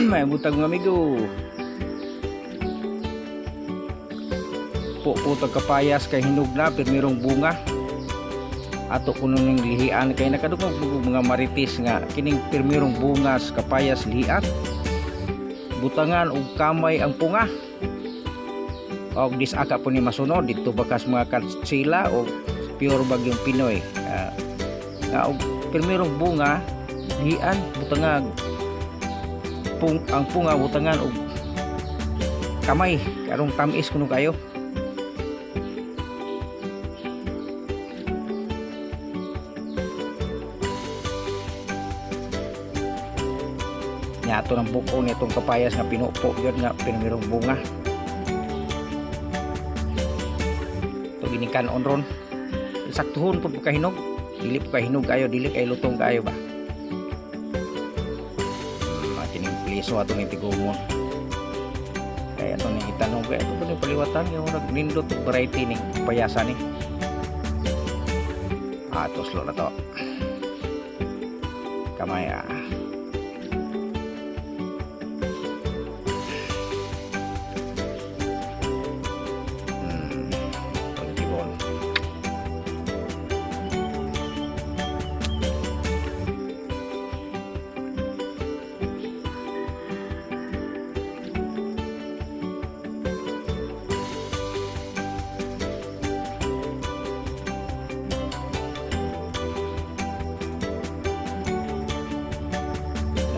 may butag mga amigo. Putag kapayas kay hinog na pirmirong bunga. Ato kuno ning lihian kay nakadugog mga maritis nga kining pirmirong bunga sa kapayas lihian. Butangan og kamay ang punga. Og disaka po ni masunod dito bakas mga katsila o pure bagyong Pinoy. Nga og pirmirong bunga lihian butangan ang punga butangan og kamay karong tamis kuno kayo. Nya ato ng buko nitong kapayas nga pinupo gyud nga pirmirong bunga. To ginikanon ron. Saktuhon pud kahinog. Dili pa kahinog kayo, dili kay lutong kayo ba. Kining pliso ato ni tigumon. Kaya ato ni itanong kay ato ni paliwatan yung nindot variety ning payasan ni. Ato slow na to. Kamay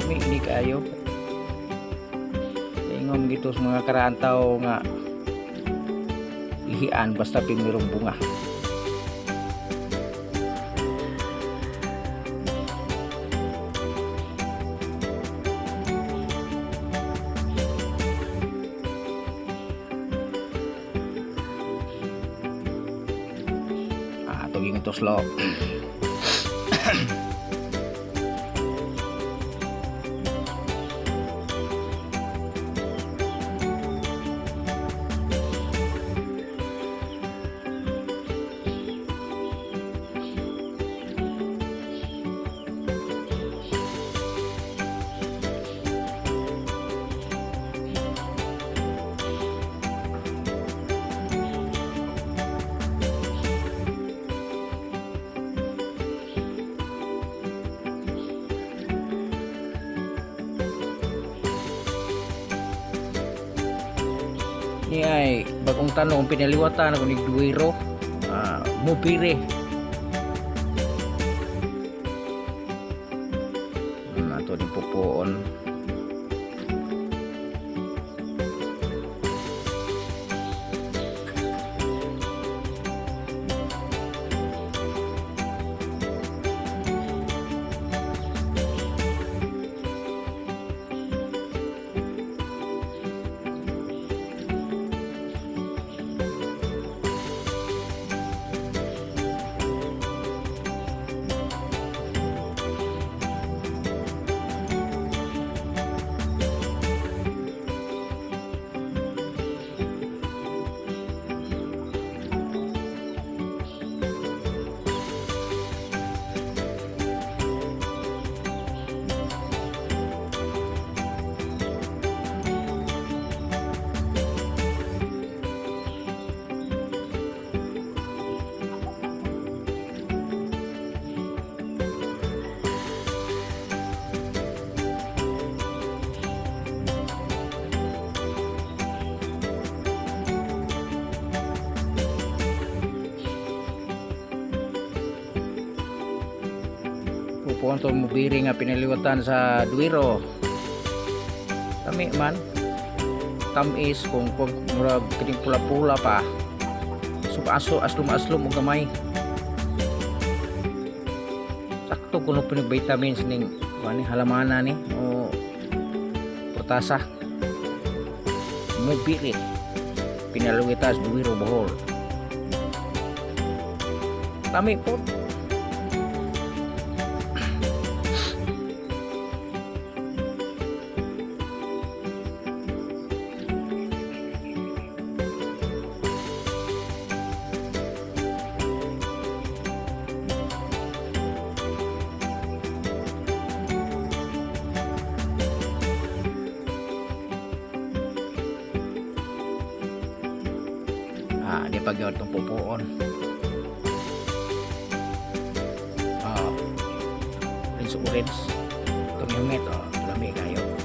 ini kayo ingom gitu sa mga karantaw nga lihian basta pirmirong bunga. Tuging ito slow. Ni ay bagong tanong pinaliwatan ako ni Duwiro mupire ato ni pupuon pupuan to mubiri nga pinaliwatan sa Duwiro. Kami man tamis kung murag kining pula-pula pa. Supaso aslom-aslom og gamay. Sakto kuno pinig vitamins ning halamana ni o protasa. Mubiri pinaliwitas Duwiro Bohol. Tami po. pwede pag yun itong pupuon. Orange orange itong helmet, lami kayo.